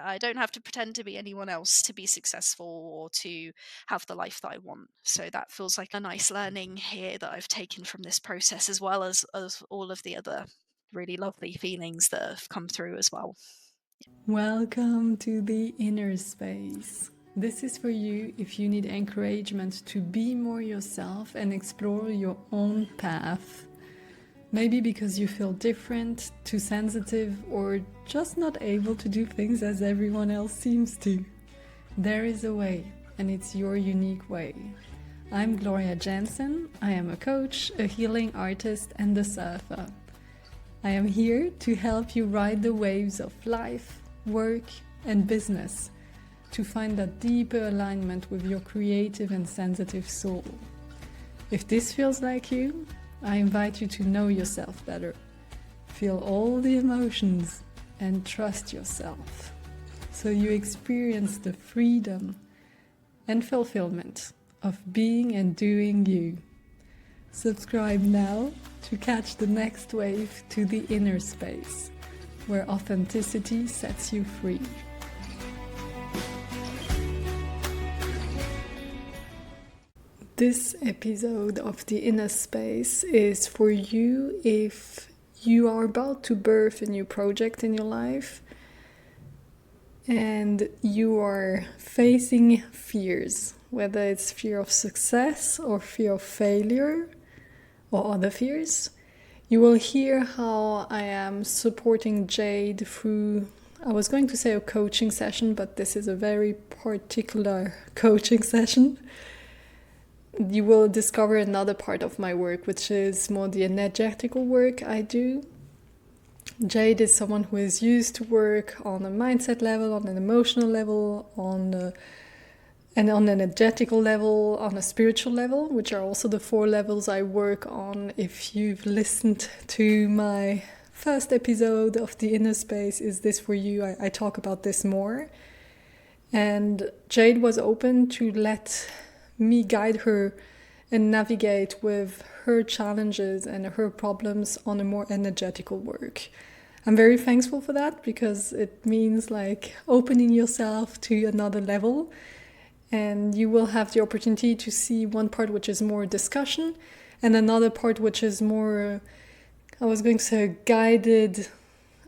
I don't have to pretend to be anyone else to be successful or to have the life that I want. So that feels like a nice learning here that I've taken from this process, as well as all of the other really lovely feelings that have come through as well. Welcome to the inner space. This is for you if you need encouragement to be more yourself and explore your own path. Maybe because you feel different, too sensitive, or just not able to do things as everyone else seems to. There is a way, and it's your unique way. I'm Gloria Jansen. I am a coach, a healing artist, and a surfer. I am here to help you ride the waves of life, work, and business to find that deeper alignment with your creative and sensitive soul. If this feels like you, I invite you to know yourself better, feel all the emotions, and trust yourself so you experience the freedom and fulfillment of being and doing you. Subscribe now to catch the next wave to the inner space, where authenticity sets you free. This episode of the inner space is for you if you are about to birth a new project in your life and you are facing fears, whether it's fear of success or fear of failure or other fears. You will hear how I am supporting Jade through, I was going to say a coaching session, but this is a very particular coaching session. You will discover another part of my work, which is more the energetical work I do. Jade is someone who is used to work on a mindset level, on an emotional level, and on an energetical level, on a spiritual level, which are also the 4 levels I work on. If you've listened to my first episode of The Inner Space, Is This For You? I talk about this more. And Jade was open to let me guide her and navigate with her challenges and her problems on a more energetical work. I'm very thankful for that because it means like opening yourself to another level. And you will have the opportunity to see one part which is more discussion and another part which is more, I was going to say, guided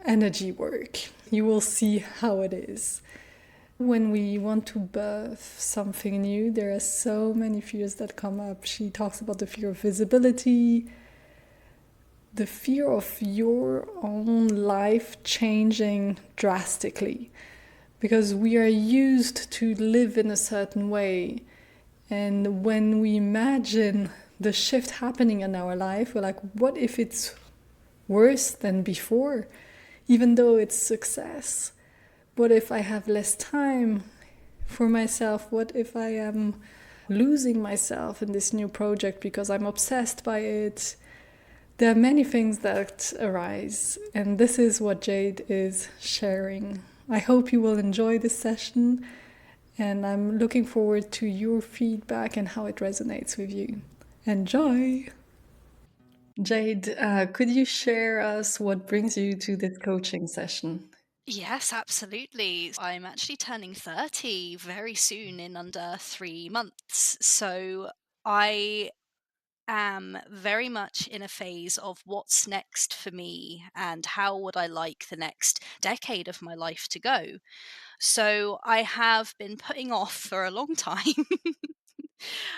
energy work. You will see how it is. When we want to birth something new, there are so many fears that come up. She talks about the fear of visibility, the fear of your own life changing drastically. Because we are used to live in a certain way. And when we imagine the shift happening in our life, we're like, what if it's worse than before? Even though it's success. What if I have less time for myself? What if I am losing myself in this new project because I'm obsessed by it? There are many things that arise, and this is what Jade is sharing. I hope you will enjoy this session, and I'm looking forward to your feedback and how it resonates with you. Enjoy! Jade, could you share us what brings you to this coaching session? Yes, absolutely. I'm actually turning 30 very soon in under 3 months. So I am very much in a phase of what's next for me and how would I like the next decade of my life to go. So I have been putting off for a long time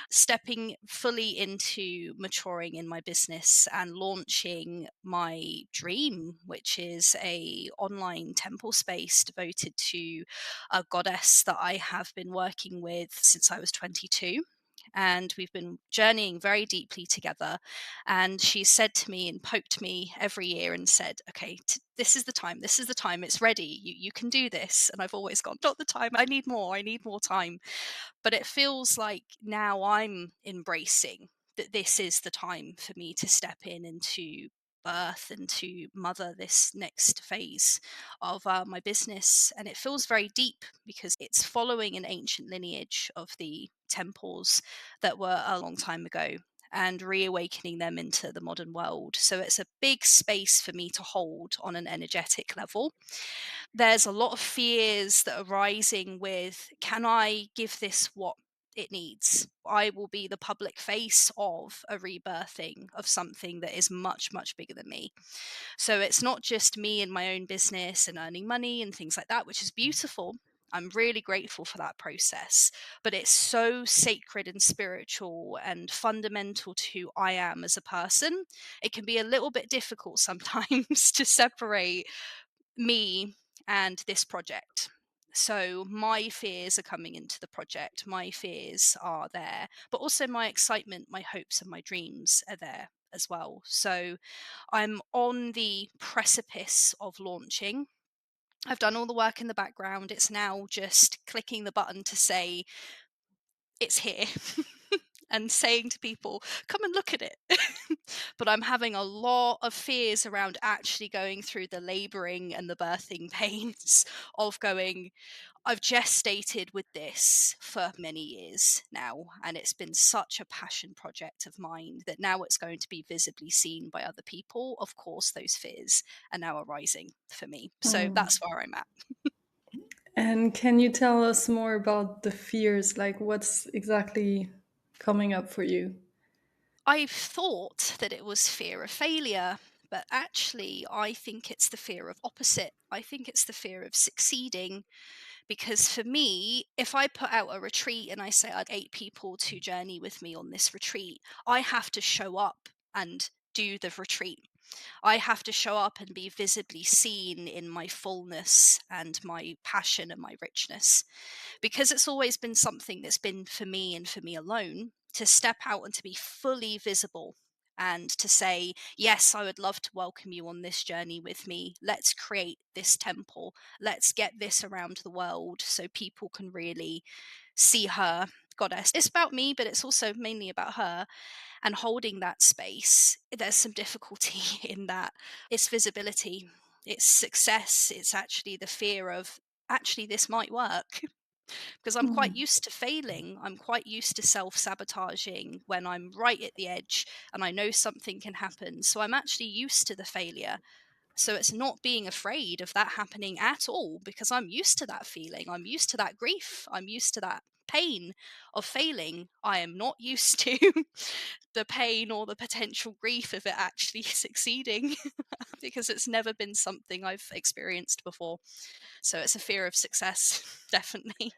stepping fully into maturing in my business and launching my dream, which is a online temple space devoted to a goddess that I have been working with since I was 22, and we've been journeying very deeply together. And she said to me and poked me every year and said, okay, this is the time, this is the time, it's ready, you can do this. And I've always gone, not the time, I need more time. But it feels like now I'm embracing that this is the time for me to step in into birth and to mother this next phase of my business. And it feels very deep because it's following an ancient lineage of the temples that were a long time ago. and reawakening them into the modern world. So it's a big space for me to hold on an energetic level. There's a lot of fears that are rising with, can I give this what it needs? I will be the public face of a rebirthing of something that is much, much bigger than me. So it's not just me and my own business and earning money and things like that, which is beautiful. I'm really grateful for that process, but it's so sacred and spiritual and fundamental to who I am as a person. It can be a little bit difficult sometimes to separate me and this project. So my fears are coming into the project. My fears are there, but also my excitement, my hopes, and my dreams are there as well. So I'm on the precipice of launching. I've done all the work in the background. It's now just clicking the button to say it's here and saying to people, come and look at it. But I'm having a lot of fears around actually going through the laboring and the birthing pains of going, I've gestated with this for many years now, and it's been such a passion project of mine that now it's going to be visibly seen by other people. Of course, those fears are now arising for me. So Mm. that's where I'm at. And can you tell us more about the fears? Like, what's exactly coming up for you? I've thought that it was fear of failure, but actually, I think it's the fear of opposite. I think it's the fear of succeeding. Because for me, if I put out a retreat and I say I'd 8 people to journey with me on this retreat, I have to show up and do the retreat. I have to show up and be visibly seen in my fullness and my passion and my richness, because it's always been something that's been for me and for me alone, to step out and to be fully visible and to say, yes, I would love to welcome you on this journey with me. Let's create this temple. Let's get this around the world so people can really see her goddess. It's about me, but it's also mainly about her, and holding that space. There's some difficulty in that. It's visibility, it's success, it's actually the fear of, actually, this might work. Because I'm quite Mm. used to failing. I'm quite used to self sabotaging when I'm right at the edge and I know something can happen. So I'm actually used to the failure. So it's not being afraid of that happening at all, because I'm used to that feeling. I'm used to that grief. I'm used to that pain of failing. I am not used to the pain or the potential grief of it actually succeeding, because it's never been something I've experienced before. So it's a fear of success, definitely.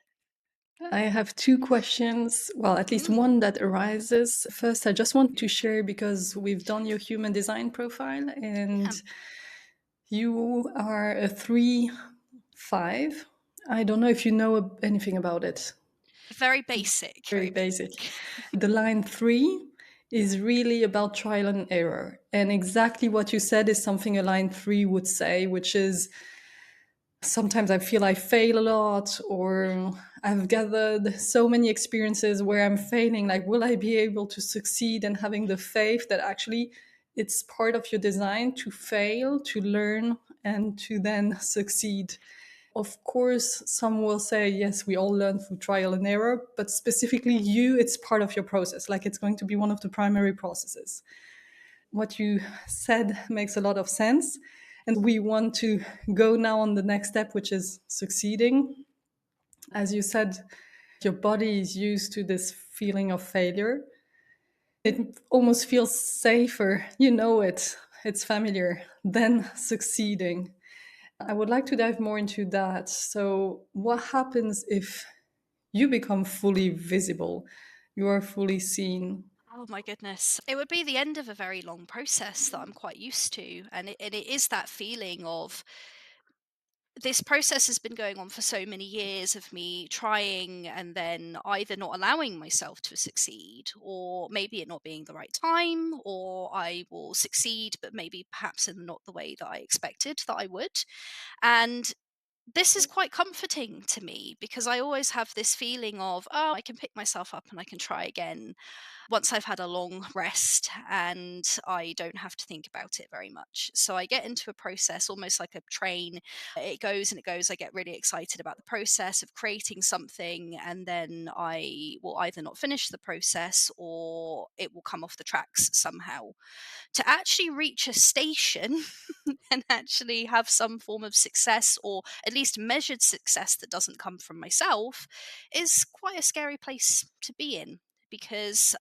I have two questions. Well, at least Mm. one that arises. First, I just want to share because we've done your human design profile Yeah. and you are a 3-5. I don't know if you know anything about it. Very basic, Very very basic. basic. The line 3 is really about trial and error. And exactly what you said is something a line 3 would say, which is sometimes I feel I fail a lot, or I've gathered so many experiences where I'm failing. Like, will I be able to succeed? And having the faith that actually it's part of your design to fail, to learn, and to then succeed. Of course, some will say, yes, we all learn through trial and error, but specifically you, it's part of your process. Like, it's going to be one of the primary processes. What you said makes a lot of sense. And we want to go now on the next step, which is succeeding. As you said, your body is used to this feeling of failure. It almost feels safer, you know it, it's familiar, than succeeding. I would like to dive more into that. So, what happens if you become fully visible? You are fully seen. Oh my goodness. It would be the end of a very long process that I'm quite used to. And it is that feeling of, this process has been going on for so many years of me trying and then either not allowing myself to succeed, or maybe it not being the right time, or I will succeed, but maybe perhaps in not the way that I expected that I would. And This is quite comforting to me because I always have this feeling of, oh, I can pick myself up and I can try again once I've had a long rest and I don't have to think about it very much. So I get into a process almost like a train. It goes and it goes. I get really excited about the process of creating something, and then I will either not finish the process or it will come off the tracks somehow. To actually reach a station and actually have some form of success, or at least measured success that doesn't come from myself, is quite a scary place to be in, because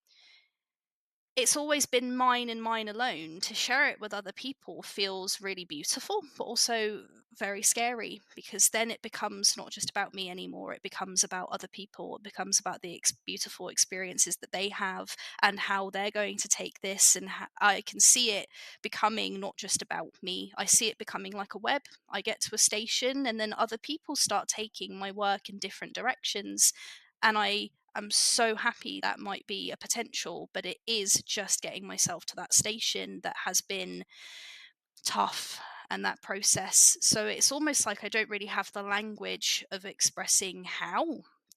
it's always been mine and mine alone. To share it with other people feels really beautiful, but also very scary, because then it becomes not just about me anymore. It becomes about other people. It becomes about the beautiful experiences that they have and how they're going to take this. And I can see it becoming not just about me. I see it becoming like a web. I get to a station and then other people start taking my work in different directions. And I'm so happy that might be a potential, but it is just getting myself to that station that has been tough, and that process. So it's almost like I don't really have the language of expressing how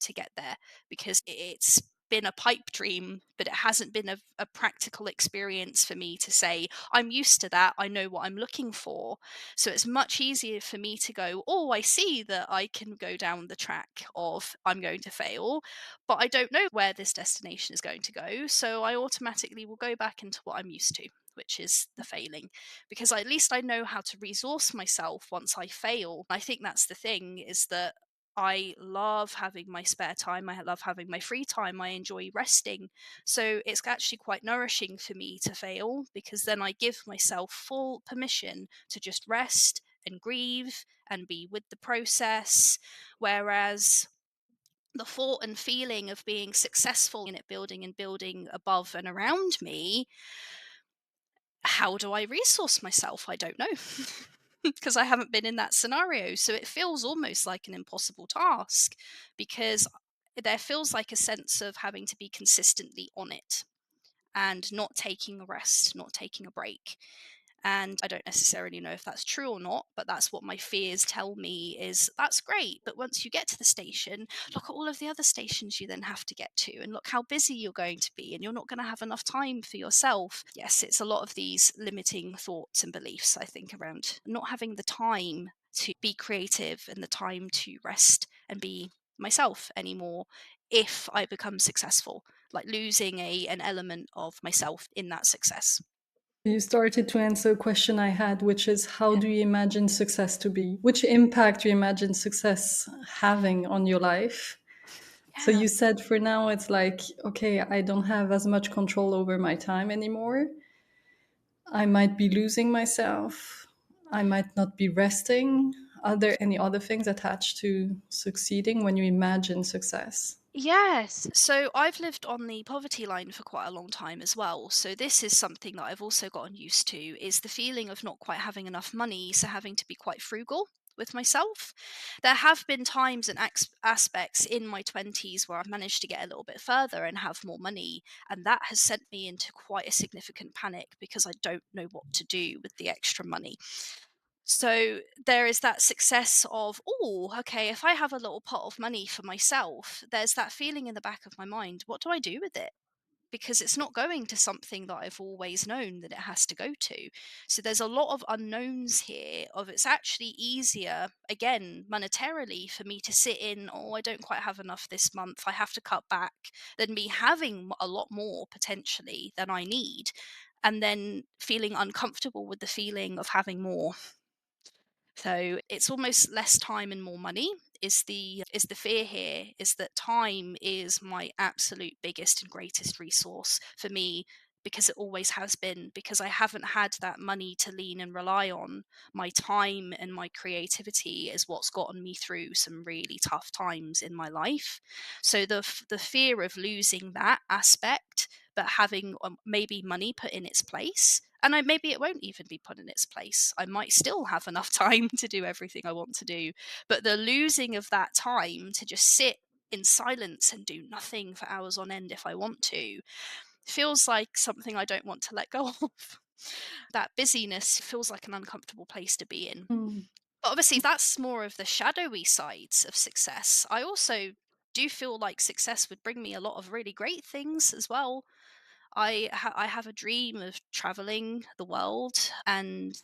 to get there, because it's been a pipe dream, but it hasn't been a practical experience for me to say, I'm used to that. I know what I'm looking for. So it's much easier for me to go, oh, I see that I can go down the track of I'm going to fail, but I don't know where this destination is going to go. So I automatically will go back into what I'm used to, which is the failing, because at least I know how to resource myself once I fail. I think that's the thing, is that I love having my spare time. I love having my free time. I enjoy resting. So it's actually quite nourishing for me to fail, because then I give myself full permission to just rest and grieve and be with the process. Whereas the thought and feeling of being successful in it, building and building above and around me, how do I resource myself? I don't know. Because I haven't been in that scenario. So it feels almost like an impossible task, because there feels like a sense of having to be consistently on it and not taking a rest, not taking a break. And I don't necessarily know if that's true or not, but that's what my fears tell me, is that's great. But once you get to the station, look at all of the other stations you then have to get to, and look how busy you're going to be, and you're not going to have enough time for yourself. Yes, it's a lot of these limiting thoughts and beliefs, I think, around not having the time to be creative and the time to rest and be myself anymore if I become successful, like losing an element of myself in that success. You started to answer a question I had, which is how Yeah. do you imagine success to be? Which impact do you imagine success having on your life? So Yeah. you said for now it's like, okay, I don't have as much control over my time anymore. I might be losing myself. I might not be resting. Are there any other things attached to succeeding when you imagine success? Yes. So I've lived on the poverty line for quite a long time as well. So this is something that I've also gotten used to, is the feeling of not quite having enough money, so having to be quite frugal with myself. There have been times and aspects in my 20s where I've managed to get a little bit further and have more money, and that has sent me into quite a significant panic because I don't know what to do with the extra money. So there is that success of, oh, okay, if I have a little pot of money for myself, there's that feeling in the back of my mind, what do I do with it? Because it's not going to something that I've always known that it has to go to. So there's a lot of unknowns here of, it's actually easier, again, monetarily, for me to sit in, oh, I don't quite have enough this month, I have to cut back, than me having a lot more potentially than I need, and then feeling uncomfortable with the feeling of having more. So it's almost less time and more money is the fear here, is that time is my absolute biggest and greatest resource for me, because it always has been, because I haven't had that money to lean and rely on. My time and my creativity is what's gotten me through some really tough times in my life. So the fear of losing that aspect, but having maybe money put in its place, and maybe it won't even be put in its place. I might still have enough time to do everything I want to do. But the losing of that time to just sit in silence and do nothing for hours on end if I want to feels like something I don't want to let go of. That busyness feels like an uncomfortable place to be in. Hmm. But obviously, that's more of the shadowy sides of success. I also do feel like success would bring me a lot of really great things as well. I have a dream of traveling the world and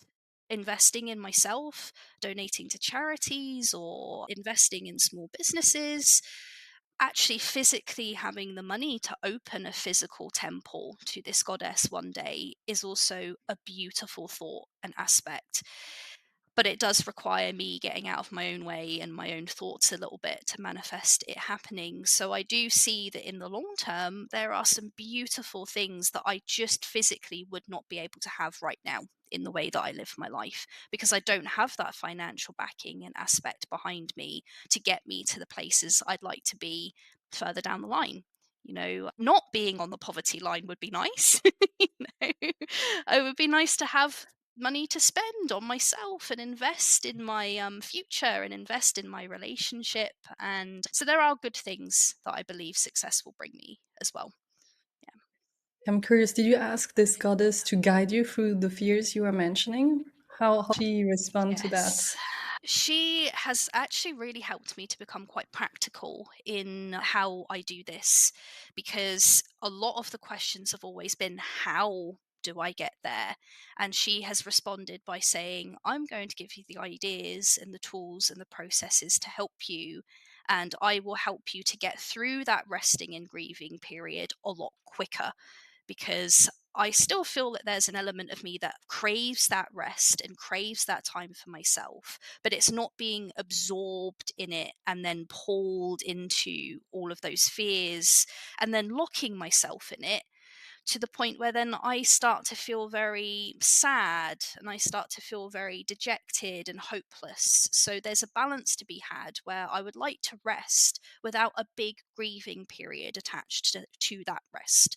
investing in myself, donating to charities or investing in small businesses. Actually, physically having the money to open a physical temple to this goddess one day is also a beautiful thought and aspect, but it does require me getting out of my own way and my own thoughts a little bit to manifest it happening. So I do see that in the long term, there are some beautiful things that I just physically would not be able to have right now in the way that I live my life, because I don't have that financial backing and aspect behind me to get me to the places I'd like to be further down the line. Not being on the poverty line would be nice. know, it would be nice to have money to spend on myself and invest in my future and invest in my relationship. And so there are good things that I believe success will bring me as well. Yeah. I'm curious, did you ask this goddess to guide you through the fears you are mentioning? How she respond to that? Yes. She has actually really helped me to become quite practical in how I do this, because a lot of the questions have always been, how do I get there? And she has responded by saying, I'm going to give you the ideas and the tools and the processes to help you. And I will help you to get through that resting and grieving period a lot quicker, because I still feel that there's an element of me that craves that rest and craves that time for myself, but it's not being absorbed in it and then pulled into all of those fears and then locking myself in it to the point where then I start to feel very sad and I start to feel very dejected and hopeless. So there's a balance to be had where I would like to rest without a big grieving period attached to that rest.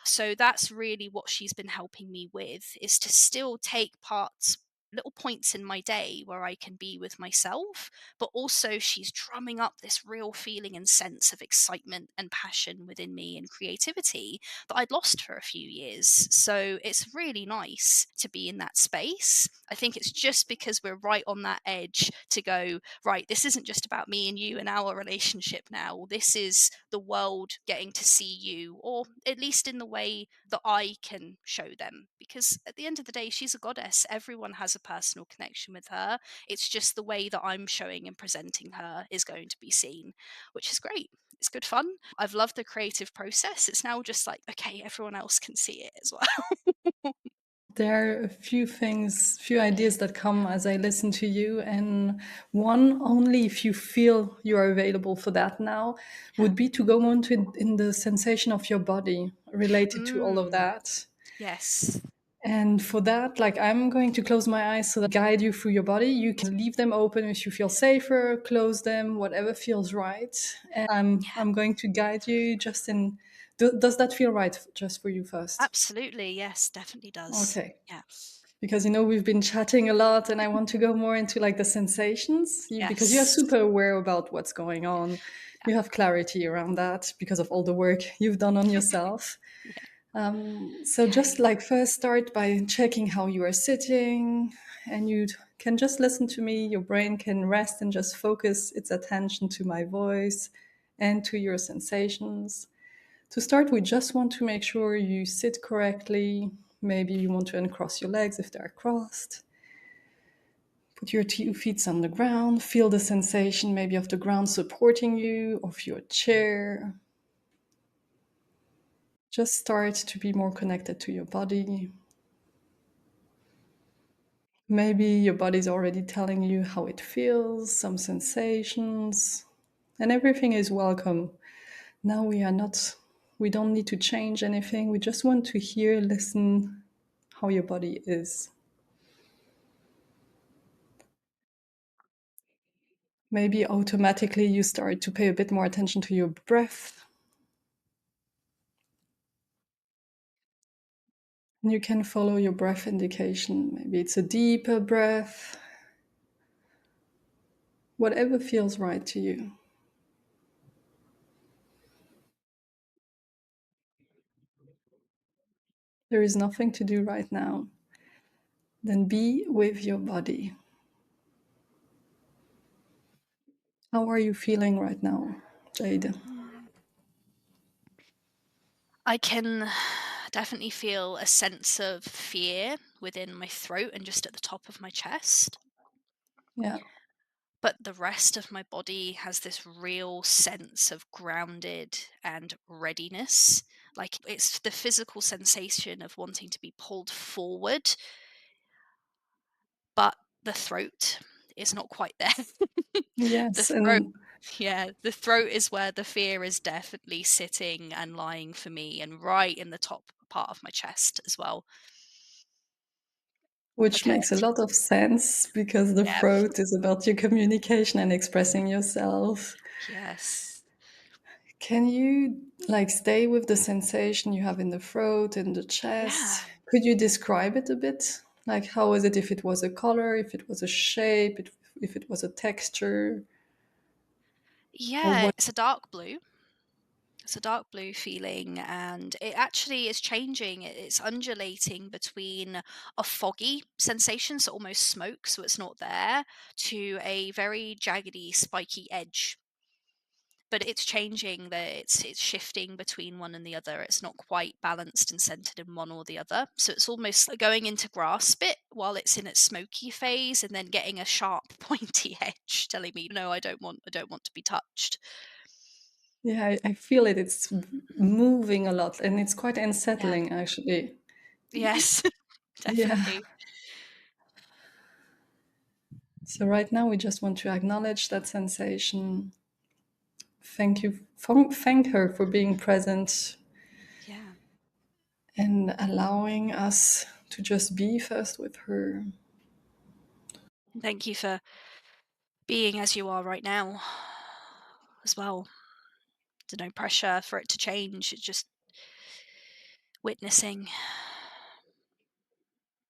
So that's really what she's been helping me with, is to still take parts, little points in my day where I can be with myself, but also she's drumming up this real feeling and sense of excitement and passion within me and creativity that I'd lost for a few years. So it's really nice to be in that space. I think it's just because we're right on that edge to go, right, this isn't just about me and you and our relationship now. This is the world getting to see you, or at least in the way that I can show them. Because at the end of the day, she's a goddess. Everyone has a personal connection with her. It's just the way that I'm showing and presenting her is going to be seen, which is great. It's good fun. I've loved the creative process. It's now just like, okay, everyone else can see it as well. There are a few things, few ideas that come as I listen to you. And one, only if you feel you are available for that now, Yeah. would be to go on to in the sensation of your body related to all of Mm, that. yes. And for that, like I'm going to close my eyes so that I guide you through your body. You can leave them open if you feel safer, close them, whatever feels right. And Yeah. I'm going to guide you just in. Does that feel right just for you first? Absolutely. Yes, definitely does. Okay. Yeah. Because we've been chatting a lot and I want to go more into like the sensations because you are Yes. super aware about what's going on. Yeah. You have clarity around that because of all the work you've done on yourself. Yeah. So just Okay. like first start by checking how you are sitting, and you can just listen to me. Your brain can rest and just focus its attention to my voice and to your sensations. To start, we just want to make sure you sit correctly. Maybe you want to uncross your legs if they're crossed. Put your 2 feet on the ground. Feel the sensation maybe of the ground supporting you, of your chair. Just start to be more connected to your body. Maybe your body's already telling you how it feels, some sensations, and everything is welcome. Now we don't need to change anything. We just want to hear, listen how your body is. Maybe automatically you start to pay a bit more attention to your breath. And you can follow your breath indication. Maybe it's a deeper breath, whatever feels right to you. There is nothing to do right now. Then be with your body. How are you feeling right now, Jade? I can definitely feel a sense of fear within my throat and just at the top of my chest. Yeah. But the rest of my body has this real sense of grounded and readiness. Like it's the physical sensation of wanting to be pulled forward, but the throat is not quite there. The Yes, throat, and yeah, the throat is where the fear is definitely sitting and lying for me, and right in the top part of my chest as well. which Like a makes a lot of sense because the yeah, throat is about your communication and expressing yourself. yes. Can you like stay with the sensation you have in the throat and the chest? Yeah. Could you describe it a bit? Like how is it if it was a color, if it was a shape, if it was a texture, or Yeah, what? it's a dark blue. It's a dark blue feeling, and it actually is changing. It's undulating between a foggy sensation, so almost smoke, so it's not there, to a very jaggedy, spiky edge. But it's changing. It's shifting between one and the other. It's not quite balanced and centered in one or the other. So it's almost like going into grasp it while it's in its smoky phase, and then getting a sharp, pointy edge telling me, no, I don't want to be touched. Yeah, I feel it. It's moving a lot and it's quite Yeah. unsettling actually. Yes. Yeah. Definitely. So right now we just want to acknowledge that sensation. Thank her for being present Yeah. and allowing us to just be first with her. Thank you for being as you are right now as well. There's no pressure for it to change. It's just witnessing.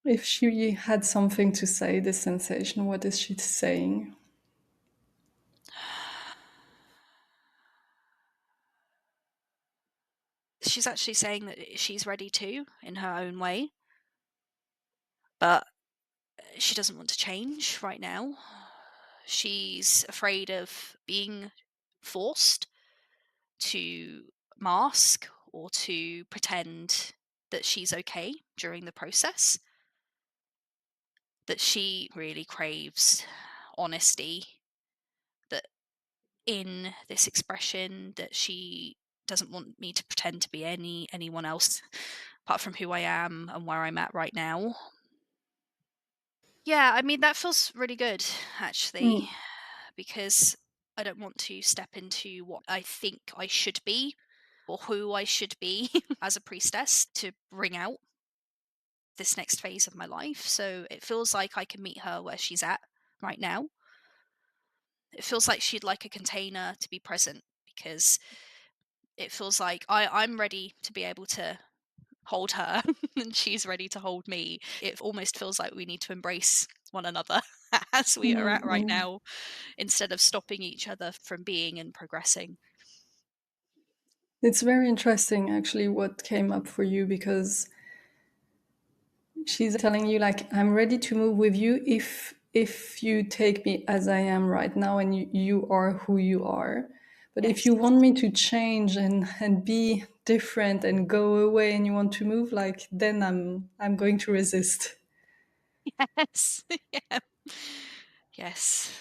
If she had something to say, this sensation, what is she saying? She's actually saying that she's ready too in her own way, but she doesn't want to change right now. She's afraid of being forced to mask or to pretend that she's okay during the process, that she really craves honesty, that in this expression that she doesn't want me to pretend to be anyone else apart from who I am and where I'm at right now. Yeah, I mean that feels really good actually, Mm. because I don't want to step into what I think I should be or who I should be as a priestess to bring out this next phase of my life. So it feels like I can meet her where she's at right now. It feels like she'd like a container to be present, because it feels like I'm ready to be able to hold her and she's ready to hold me. It almost feels like we need to embrace one another as we are at right Mm. now, instead of stopping each other from being and progressing. It's very interesting actually what came up for you because she's telling you like I'm ready to move with you if you take me as I am right now and you are who you are. But if Yes. you want me to change and be different and go away and you want to move, like then I'm going to resist. Yes. Yeah. Yes.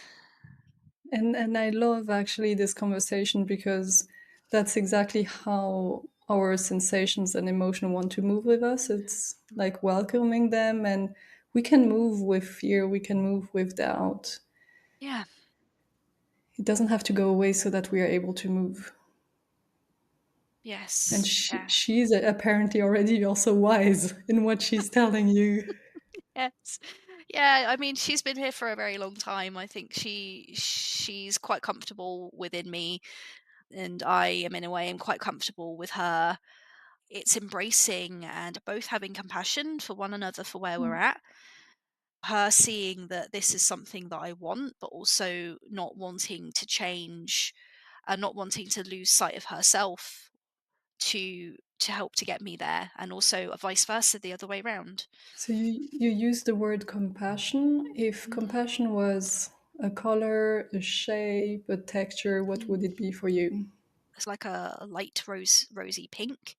And I love actually this conversation because that's exactly how our sensations and emotion want to move with us. It's like welcoming them and we can move with fear, we can move with doubt. Yeah. It doesn't have to go away so that we are able to move. And Yes. Yeah. she's apparently already also wise in what she's telling you. Yes. Yeah, I mean, she's been here for a very long time. I think she's quite comfortable within me, and I am in a way am quite comfortable with her. It's embracing and both having compassion for one another for where we're Mm. at. Her seeing that this is something that I want, but also not wanting to change and not wanting to lose sight of herself to help to get me there, and also vice versa the other way round. So you use the word compassion. If Mm. compassion was A color, a shape, a texture, what would Mm. it be for you? It's like a light rosy pink,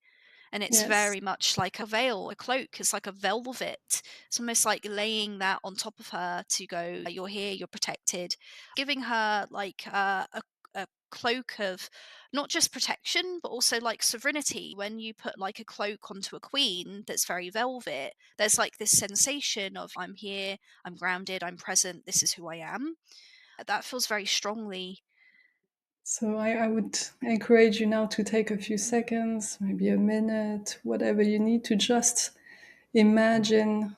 and it's Yes. very much like a veil, a cloak. It's like a velvet. It's almost like laying that on top of her to go, "You're here, you're protected," giving her like a cloak of not just protection, but also like sovereignty. When you put like a cloak onto a queen that's very velvet, there's like this sensation of, "I'm here, I'm grounded, I'm present, this is who I am." That feels very strongly. So I would encourage you now to take a few seconds, maybe a minute, whatever you need to just imagine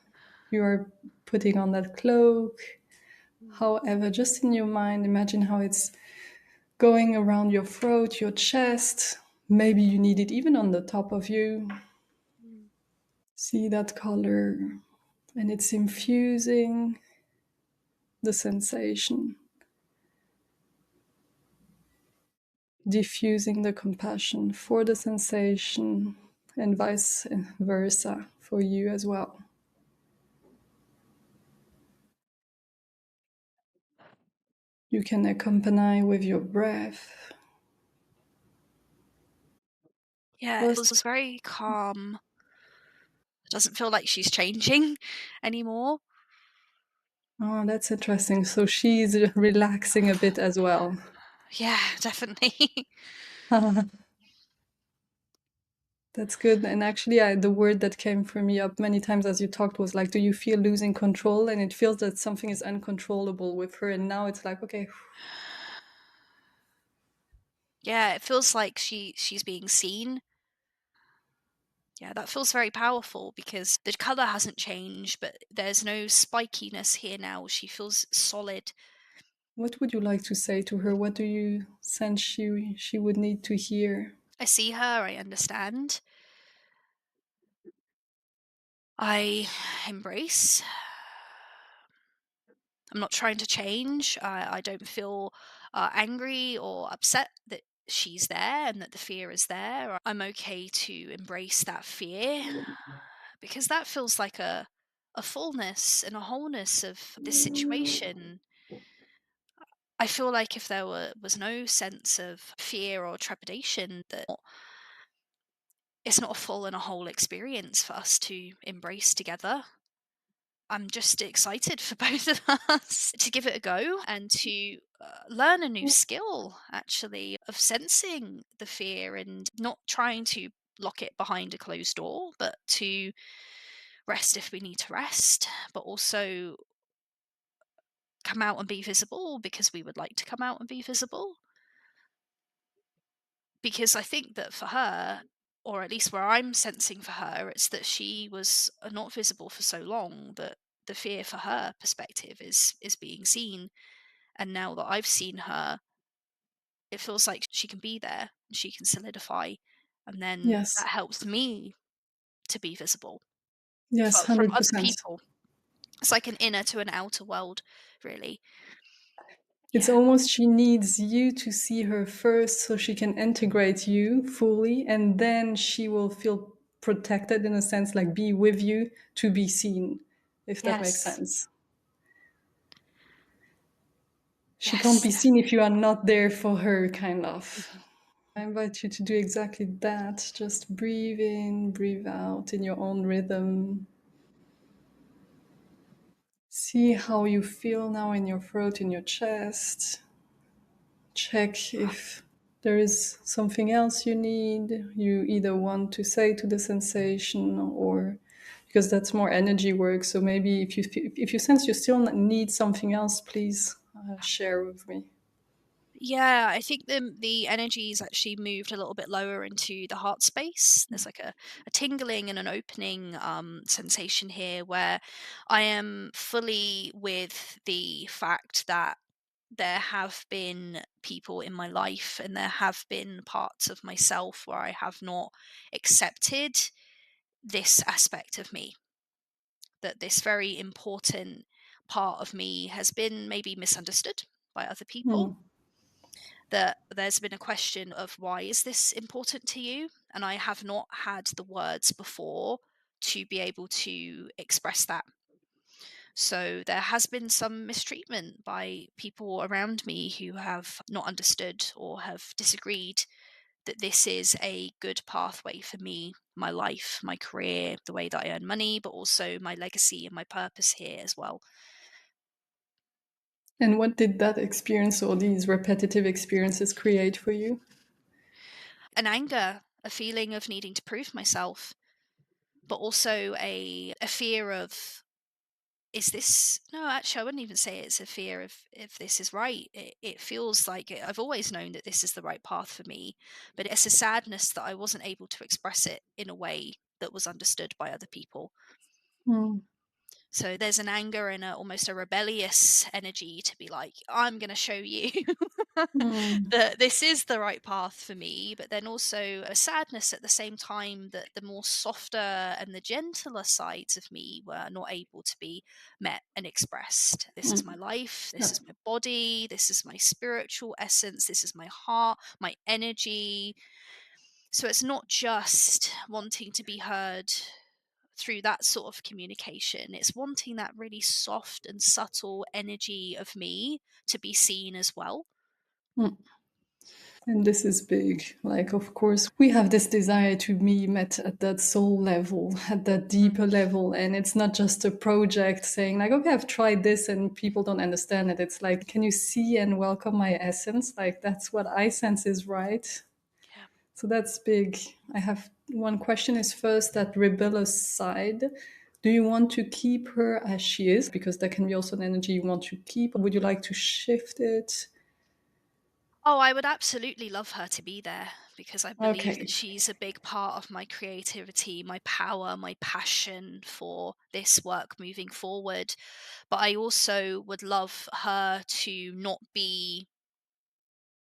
you're putting on that cloak. Mm, However, just in your mind, imagine how it's going around your throat, your chest. Maybe you need it even on the top of you. mm. See that color, and it's infusing the sensation, diffusing the compassion for the sensation, and vice versa for you as well. You can accompany with your breath. Yeah, it Just, feels very calm. It doesn't feel like she's changing anymore. oh, that's interesting. So she's relaxing a bit as well. Yeah, definitely. That's good. And actually, the word that came for me up many times as you talked was like, do you feel losing control? And it feels that something is uncontrollable with her. And now it's like, okay, Yeah, it feels like she's being seen. Yeah, that feels very powerful because the color hasn't changed, but there's no spikiness here now. She feels solid. what would you like to say to her? What do you sense she would need to hear? I see her, I understand. I embrace. I'm not trying to change. I don't feel angry or upset that she's there and that the fear is there. I'm okay to embrace that fear because that feels like a fullness and a wholeness of this situation. I feel like if there was no sense of fear or trepidation, that it's not a full and a whole experience for us to embrace together. I'm just excited for both of us to give it a go and to learn a new skill, actually, of sensing the fear and not trying to lock it behind a closed door, but to rest if we need to rest, but also come out and be visible because we would like to come out and be visible. Because I think that for her, or at least where I'm sensing for her, it's that she was not visible for so long that the fear for her perspective is being seen. And now that I've seen her, it feels like she can be there and she can solidify. And then Yes, that helps me to be visible yes, from other 100%. people. It's like an inner to an outer world, really. It's Yeah. almost she needs you to see her first so she can integrate you fully, and then she will feel protected in a sense, like be with you to be seen, if that makes Yes. sense. She can't Yes. be seen if you are not there for her, kind of. I invite you to do exactly that. Just breathe in, breathe out in your own rhythm. See how you feel now in your throat, in your chest. Check if there is something else you need, you either want to say to the sensation, or because that's more energy work. So maybe if you sense you still need something else, please share with me. Yeah, I think the energy's actually moved a little bit lower into the heart space. There's like a tingling and an opening sensation here where I am fully with the fact that there have been people in my life and there have been parts of myself where I have not accepted this aspect of me, that this very important part of me has been maybe misunderstood by other people, Hmm. that there's been a question of why is this important to you, and I have not had the words before to be able to express that. So there has been some mistreatment by people around me who have not understood or have disagreed that this is a good pathway for me, my life, my career, the way that I earn money, but also my legacy and my purpose here as well. And what did that experience or these repetitive experiences create for you? An anger, a feeling of needing to prove myself, but also a fear of, is this, no, actually I wouldn't even say it's a fear of if this is right. It feels like I've always known that this is the right path for me, but it's a sadness that I wasn't able to express it in a way that was understood by other people. Mm, So there's an anger and almost a rebellious energy to be like, I'm going to show you mm, that this is the right path for me. But then also a sadness at the same time that the more softer and the gentler sides of me were not able to be met and expressed. This is my mm. life. This Yeah. is my body. This is my spiritual essence. This is my heart, my energy. So it's not just wanting to be heard through that sort of communication. It's wanting that really soft and subtle energy of me to be seen as well. Mm. And this is big. Like, of course, we have this desire to be met at that soul level, at that Mm, deeper level. And it's not just a project saying, like, okay, I've tried this and people don't understand it. It's like, can you see and welcome my essence? Like, that's what I sense is right. yeah. So that's big. I have one question is first that rebellious side. Do you want to keep her as she is? Because that can be also an energy you want to keep. Or would you like to shift it? Oh, I would absolutely love her to be there because I believe that Okay. she's a big part of my creativity, my power, my passion for this work moving forward. But I also would love her to not be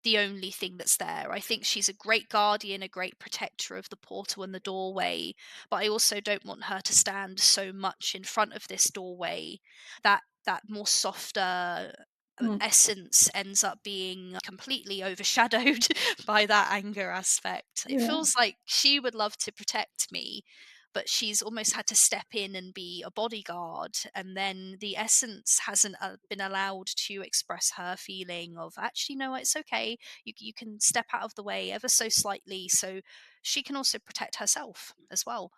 the only thing that's there. I think she's a great guardian, a great protector of the portal and the doorway, but I also don't want her to stand so much in front of this doorway that that more softer Mm, essence ends up being completely overshadowed by that anger aspect. It yeah. feels like she would love to protect me, but she's almost had to step in and be a bodyguard, and then the essence hasn't been allowed to express her feeling of, actually no, it's okay, you can step out of the way ever so slightly so she can also protect herself as well.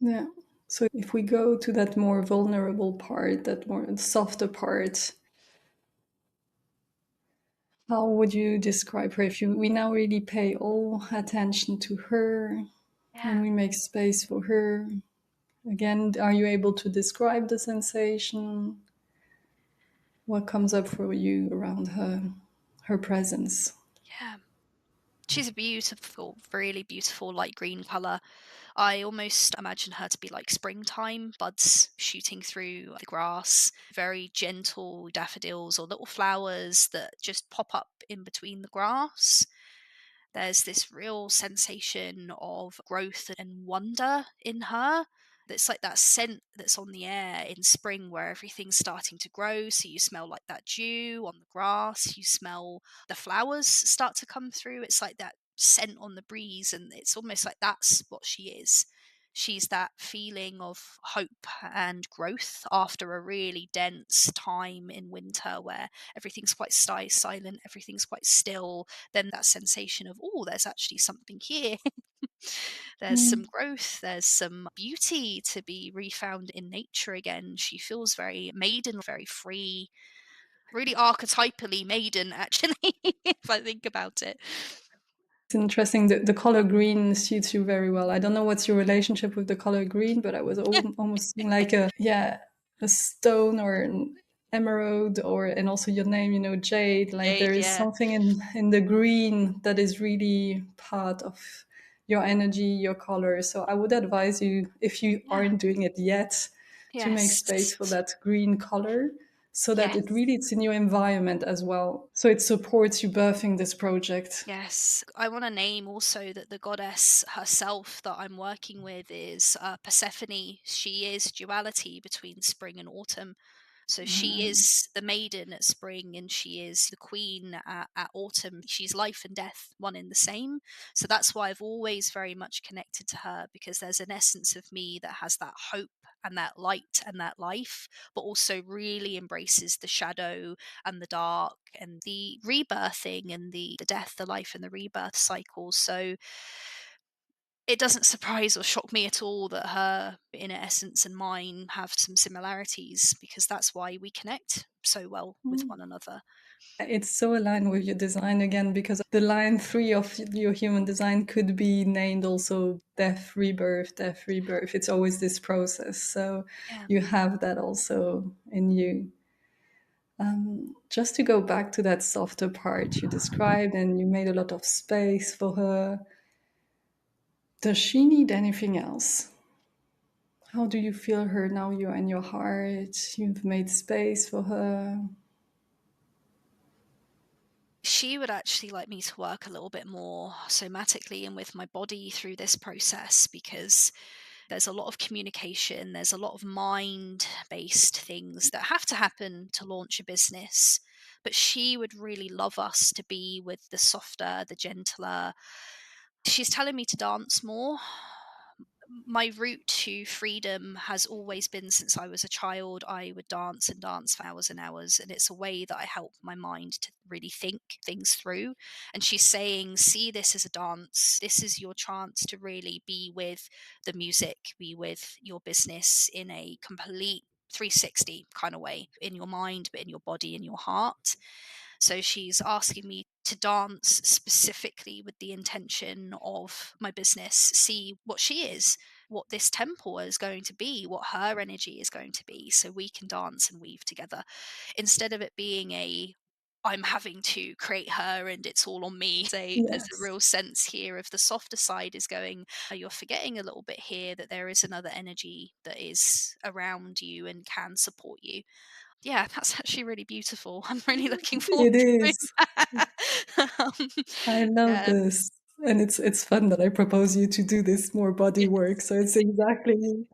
Yeah. So if we go to that more vulnerable part, that more softer part, how would you describe her if you we now really pay all attention to her and Yeah. we make space for her? Again, are you able to describe the sensation? What comes up for you around her presence? Yeah, she's a beautiful, really beautiful light green color. I almost imagine her to be like springtime buds shooting through the grass, very gentle daffodils or little flowers that just pop up in between the grass. There's this real sensation of growth and wonder in her. It's like that scent that's on the air in spring where everything's starting to grow. So you smell like that dew on the grass, you smell the flowers start to come through. It's like that scent on the breeze, and it's almost like that's what she is. She's that feeling of hope and growth after a really dense time in winter where everything's quite silent, everything's quite still. Then that sensation of, oh, there's actually something here. There's some Mm. growth, there's some beauty to be refound in nature again. She feels very maiden, very free, really archetypally maiden, actually, if I think about it. It's interesting. The color green suits you very well. I don't know what's your relationship with the color green, but I was almost seeing like a yeah a stone or an emerald or and also your name, Jade. Like there Jade, is yeah. something in the green that is really part of your energy, your color. So I would advise you if you Yeah. aren't doing it yet to make space for Yes. that green color so that it Yes. really it's in your environment as well. So it supports you birthing this project. Yes. I want to name also that the goddess herself that I'm working with is Persephone. She is duality between spring and autumn. So she is the maiden at spring and she is the queen at autumn. She's life and death, one in the same. So that's why I've always very much connected to her, because there's an essence of me that has that hope and that light and that life, but also really embraces the shadow and the dark and the rebirthing and the death, the life, and the rebirth cycle. So it doesn't surprise or shock me at all that her inner essence and mine have some similarities, because that's why we connect so well with one another. It's so aligned with your design again, because the line 3 of your human design could be named also death, rebirth, death, rebirth. It's always this process. So Yeah. you have that also in you. Just to go back to that softer part you described, and you made a lot of space for her. Does she need anything else? How do you feel her now? You're in your heart, you've made space for her. She would actually like me to work a little bit more somatically and with my body through this process, because there's a lot of communication, there's a lot of mind based things that have to happen to launch a business. But she would really love us to be with the softer, the gentler. She's telling me to dance more. My route to freedom has always been, since I was a child, I would dance and dance for hours and hours. And it's a way that I help my mind to really think things through. And she's saying, see this as a dance. This is your chance to really be with the music, be with your business in a complete 360 kind of way, in your mind, but in your body, in your heart. So she's asking me to dance specifically with the intention of my business, see what she is, what this temple is going to be, what her energy is going to be, so we can dance and weave together, instead of it being a I'm having to create her and it's all on me. So there's a Yes. real sense here of the softer side is going, you're forgetting a little bit here that there is another energy that is around you and can support you. Yeah, that's actually really beautiful. I'm really looking forward It to doing is. that. I love Yeah, this. And it's fun that I propose you to do this more body yeah, work. So it's exactly,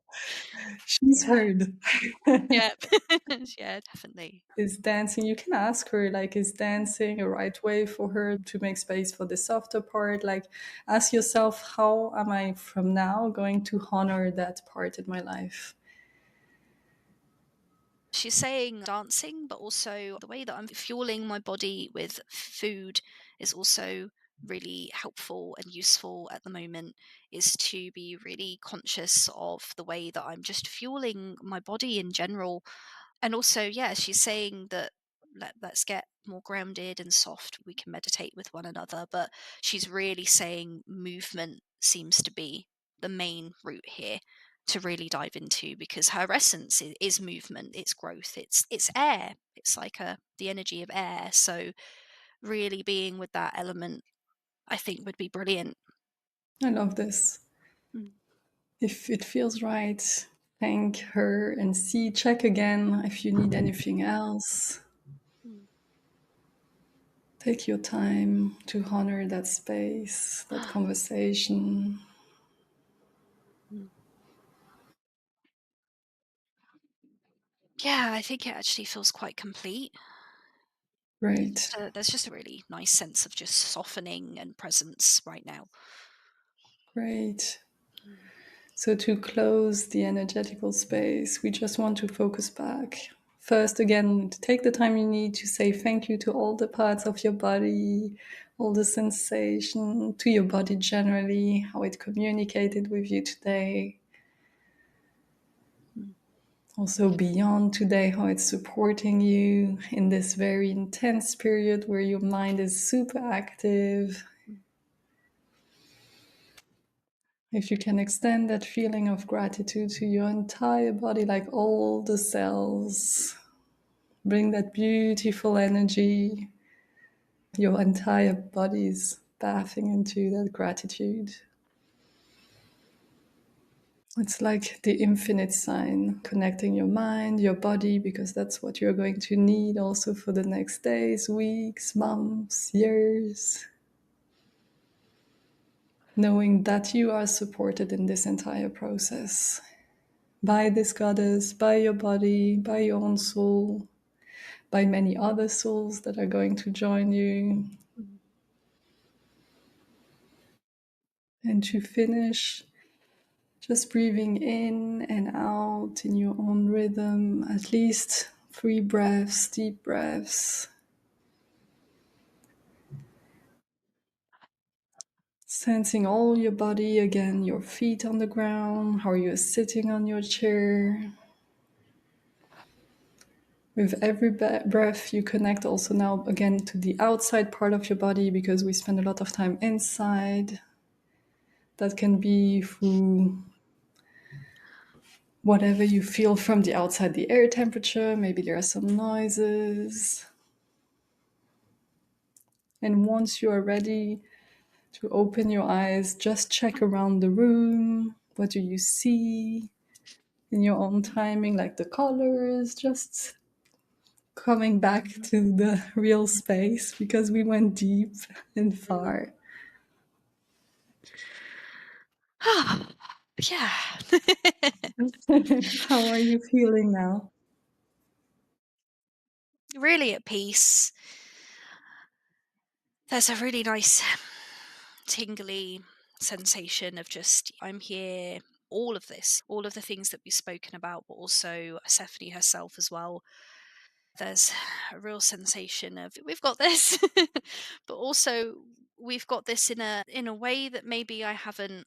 she's yeah, heard. yeah. Yeah, definitely. Is dancing, you can ask her, like, is dancing a right way for her to make space for the softer part? Like, ask yourself, how am I from now going to honor that part in my life? She's saying dancing, but also the way that I'm fueling my body with food is also really helpful and useful at the moment, is to be really conscious of the way that I'm just fueling my body in general. And also, yeah, she's saying that let's get more grounded and soft. We can meditate with one another. But she's really saying movement seems to be the main route here to really dive into, because her essence is movement, it's growth, it's air. It's like the energy of air. So really being with that element, I think, would be brilliant. I love this. Mm, If it feels right, thank her and see, check again if you need anything else. mm. Take your time to honor that space, that conversation. Mm. Yeah, I think it actually feels quite complete. Great, There's just a really nice sense of just softening and presence right now. great. Mm, So, to close the energetical space, we just want to focus back. First, again, take the time you need to say thank you to all the parts of your body, all the sensation, to your body generally, how it communicated with you today. mm, Also, beyond today, how it's supporting you in this very intense period where your mind is super active. mm, If you can extend that feeling of gratitude to your entire body, like all the cells, bring that beautiful energy. Your entire body is bathing into that gratitude. It's like the infinite sign, connecting your mind, your body, because that's what you're going to need also for the next days, weeks, months, years. Knowing that you are supported in this entire process by this goddess, by your body, by your own soul, by many other souls that are going to join you. mm. And to finish, just breathing in and out out in your own rhythm, at least 3 breaths, deep breaths. Sensing all your body again, your feet on the ground, how you're sitting on your chair. With every breath, you connect also now again to the outside part of your body because we spend a lot of time inside. That can be through whatever you feel from the outside, the air temperature, maybe there are some noises. And once you are ready to open your eyes, just check around the room. What do you see in your own timing, like the colors? Just coming back to the real space because we went deep and far. Yeah. How are you feeling now? Really at peace. There's a really nice tingly sensation of just, I'm here, all of this, all of the things that we've spoken about, but also Stephanie herself as well. There's a real sensation of we've got this, but also we've got this in a way that maybe I haven't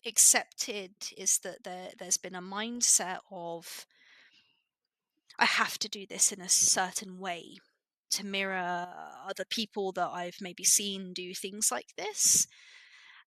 accepted, is that there's been a mindset of I have to do this in a certain way to mirror other people that I've maybe seen do things like this,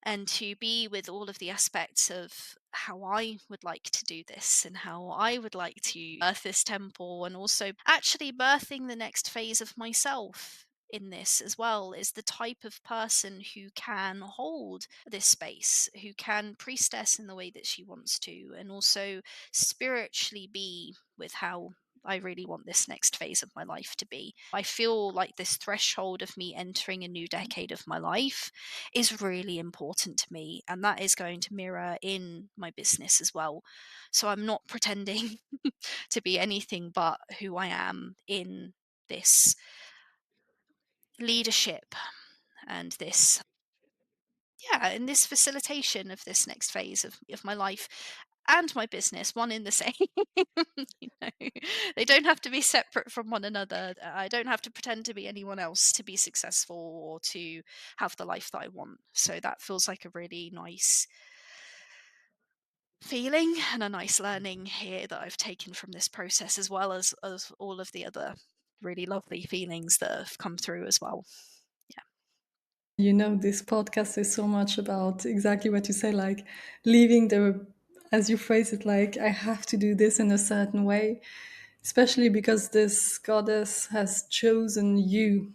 and to be with all of the aspects of how I would like to do this and how I would like to birth this temple, and also actually birthing the next phase of myself in this as well, is the type of person who can hold this space, who can priestess in the way that she wants to, and also spiritually be with how I really want this next phase of my life to be. I feel like this threshold of me entering a new decade of my life is really important to me, and that is going to mirror in my business as well. So I'm not pretending to be anything but who I am in this leadership and this, yeah, in this facilitation of this next phase of my life and my business, one in the same. you know, they don't have to be separate from one another. I don't have to pretend to be anyone else to be successful or to have the life that I want. So that feels like a really nice feeling and a nice learning here that I've taken from this process, as well as all of the other really lovely feelings that have come through as well. Yeah. You know, this podcast is so much about exactly what you say, like leaving the, as you phrase it, like, I have to do this in a certain way, especially because this goddess has chosen you,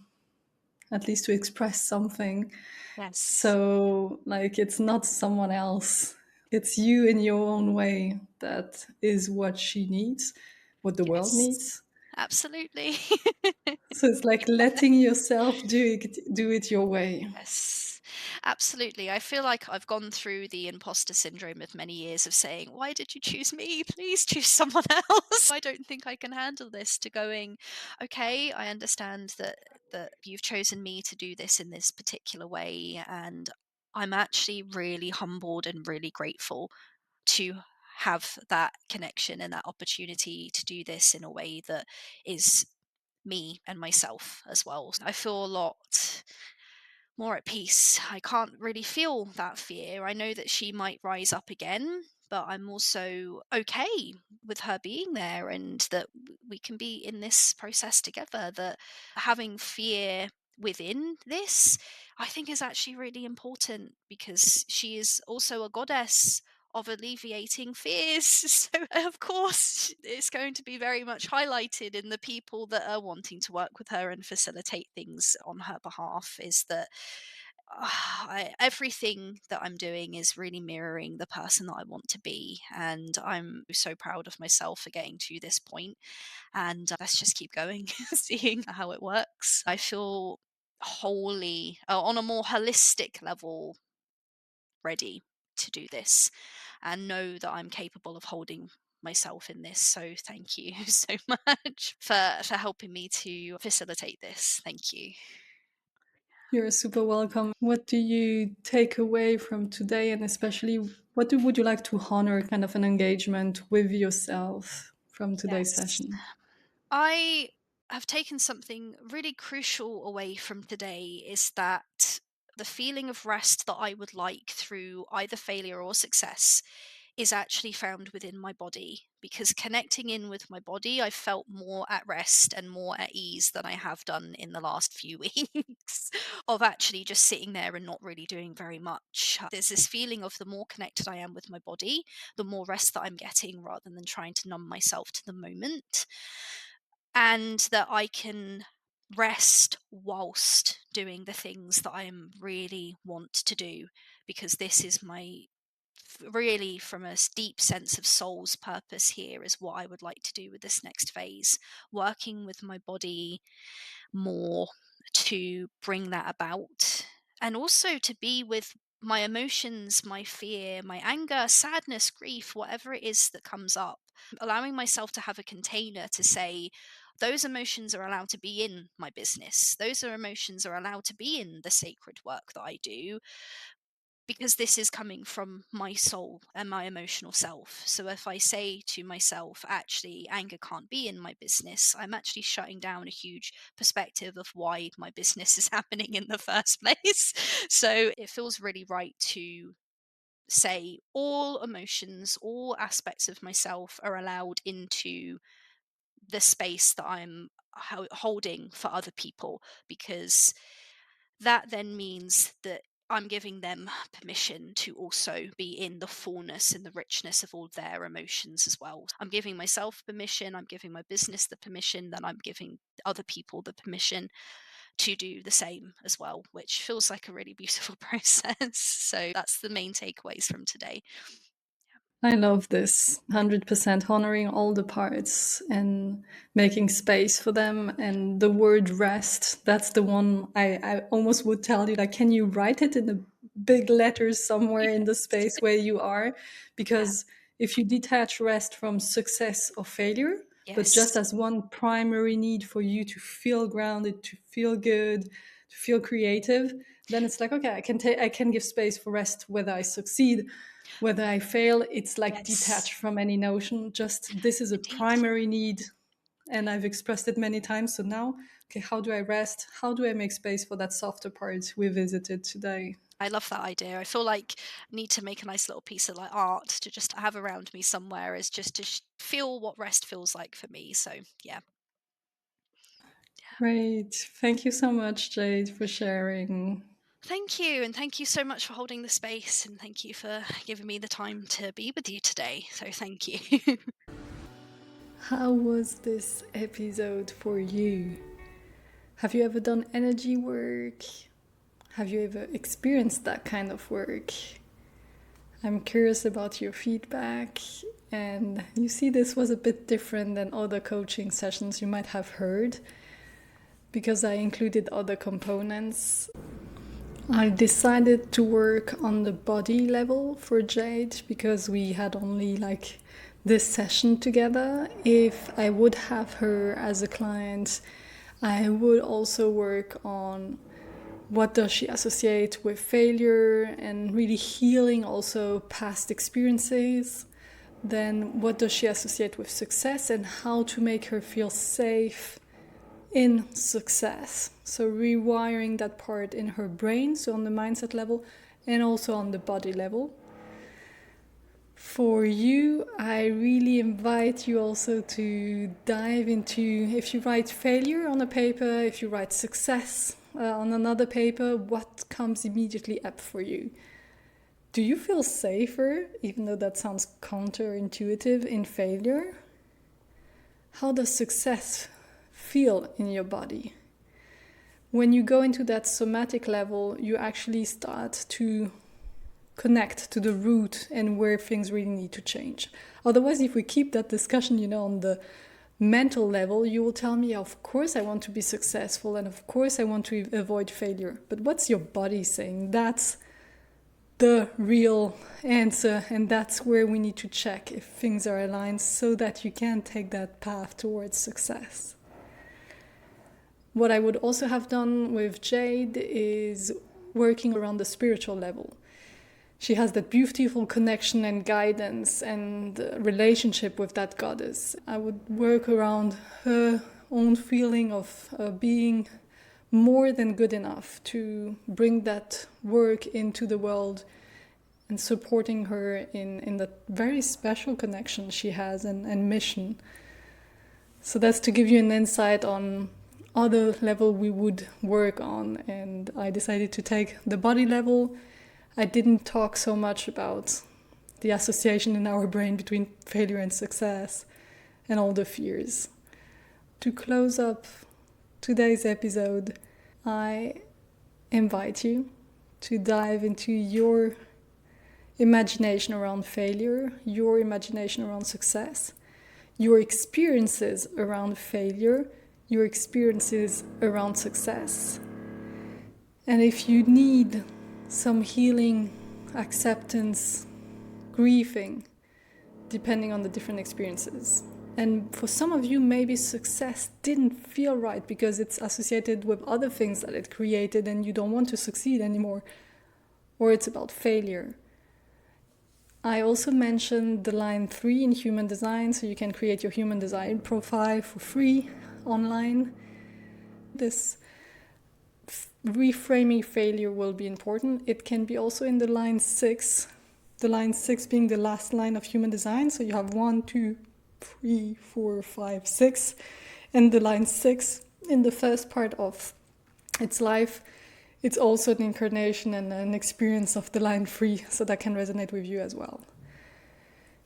at least to express something. Yes. So, like, it's not someone else. It's you in your own way that is what she needs, what the world Yes. needs. Absolutely. So it's like letting yourself do it your way. Yes, absolutely. I feel like I've gone through the imposter syndrome of many years of saying, "Why did you choose me? Please choose someone else. I don't think I can handle this." To going, "Okay, I understand that you've chosen me to do this in this particular way, and I'm actually really humbled and really grateful to have that connection and that opportunity to do this in a way that is me and myself as well." I feel a lot more at peace. I can't really feel that fear. I know that she might rise up again, but I'm also okay with her being there, and that we can be in this process together. That having fear within this, I think, is actually really important, because she is also a goddess of alleviating fears. So, of course, it's going to be very much highlighted in the people that are wanting to work with her and facilitate things on her behalf, is that everything that I'm doing is really mirroring the person that I want to be. And I'm so proud of myself for getting to this point. And let's just keep going, seeing how it works. I feel wholly, on a more holistic level, ready to do this and know that I'm capable of holding myself in this. So thank you so much for helping me to facilitate this. Thank you. You're super welcome. What do you take away from today, and especially would you like to honor kind of an engagement with yourself from today's Yes. session? I have taken something really crucial away from today is that the feeling of rest that I would like through either failure or success is actually found within my body, because connecting in with my body, I felt more at rest and more at ease than I have done in the last few weeks of actually just sitting there and not really doing very much. There's this feeling of the more connected I am with my body, the more rest that I'm getting rather than trying to numb myself to the moment, and that I can rest whilst doing the things that I really want to do, because this is my really, from a deep sense of soul's purpose here, is what I would like to do with this next phase, working with my body more to bring that about, and also to be with my emotions, my fear, my anger, sadness, grief, whatever it is that comes up, allowing myself to have a container to say, those emotions are allowed to be in my business. Those are emotions are allowed to be in the sacred work that I do, because this is coming from my soul and my emotional self. So if I say to myself, actually, anger can't be in my business, I'm actually shutting down a huge perspective of why my business is happening in the first place. So it feels really right to say all emotions, all aspects of myself are allowed into the space that I'm holding for other people, because that then means that I'm giving them permission to also be in the fullness and the richness of all their emotions as well. I'm giving myself permission, I'm giving my business the permission, then I'm giving other people the permission to do the same as well, which feels like a really beautiful process. So that's the main takeaways from today. I love this 100% honoring all the parts and making space for them. And the word rest, that's the one I almost would tell you, like, can you write it in the big letters somewhere in the Yes. space where you are? Yeah. Because if you detach rest from success or failure, but just Yes. as one primary need for you to feel grounded, to feel good, to feel creative, then it's like, okay, I can give space for rest whether I succeed, whether I fail. It's like Yes. detached from any notion. Just this is a Indeed. primary need, and I've expressed it many times. So now, okay, how do I rest? How do I make space for that softer part we visited today? I love that idea. I feel like I need to make a nice little piece of like art to just have around me somewhere, is just to feel what rest feels like for me. So yeah. Great. Thank you so much, Jade, for sharing. Thank you. And thank you so much for holding the space. And thank you for giving me the time to be with you today. So thank you. How was this episode for you? Have you ever done energy work? Have you ever experienced that kind of work? I'm curious about your feedback. And you see, this was a bit different than other coaching sessions you might have heard because I included other components. I decided to work on the body level for Jade because we had only like this session together. If I would have her as a client, I would also work on what does she associate with failure and really healing also past experiences. Then what does she associate with success and how to make her feel safe in success. So rewiring that part in her brain, so on the mindset level and also on the body level. For you, I really invite you also to dive into, if you write failure on a paper, if you write success on another paper, what comes immediately up for you? Do you feel safer, even though that sounds counterintuitive, in failure? How does success feel in your body? When you go into that somatic level, you actually start to connect to the root and where things really need to change. Otherwise, if we keep that discussion, on the mental level, you will tell me, of course I want to be successful and of course I want to avoid failure. But what's your body saying? That's the real answer, and that's where we need to check if things are aligned so that you can take that path towards success. What I would also have done with Jade is working around the spiritual level. She has that beautiful connection and guidance and relationship with that goddess. I would work around her own feeling of being more than good enough to bring that work into the world, and supporting her in that very special connection she has and mission. So that's to give you an insight on other level we would work on. And I decided to take the body level. I didn't talk so much about the association in our brain between failure and success and all the fears. To close up today's episode, I invite you to dive into your imagination around failure, your imagination around success, your experiences around failure, your experiences around success. And if you need some healing, acceptance, grieving, depending on the different experiences. And for some of you, maybe success didn't feel right because it's associated with other things that it created and you don't want to succeed anymore, or it's about failure. I also mentioned the line 3 in human design, so you can create your human design profile for free online. This reframing failure will be important. It can be also in the line 6, the line 6 being the last line of human design. So you have 1, 2, 3, 4, 5, 6, and the line 6 in the first part of its life. It's also an incarnation and an experience of the line 3, so that can resonate with you as well.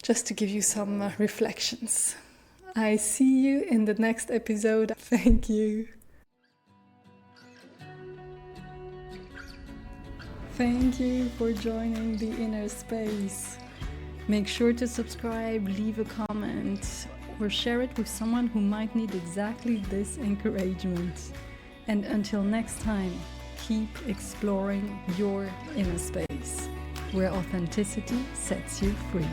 Just to give you some reflections. I see you in the next episode. Thank you. Thank you for joining the inner space. Make sure to subscribe, leave a comment, or share it with someone who might need exactly this encouragement. And until next time, keep exploring your inner space, where authenticity sets you free.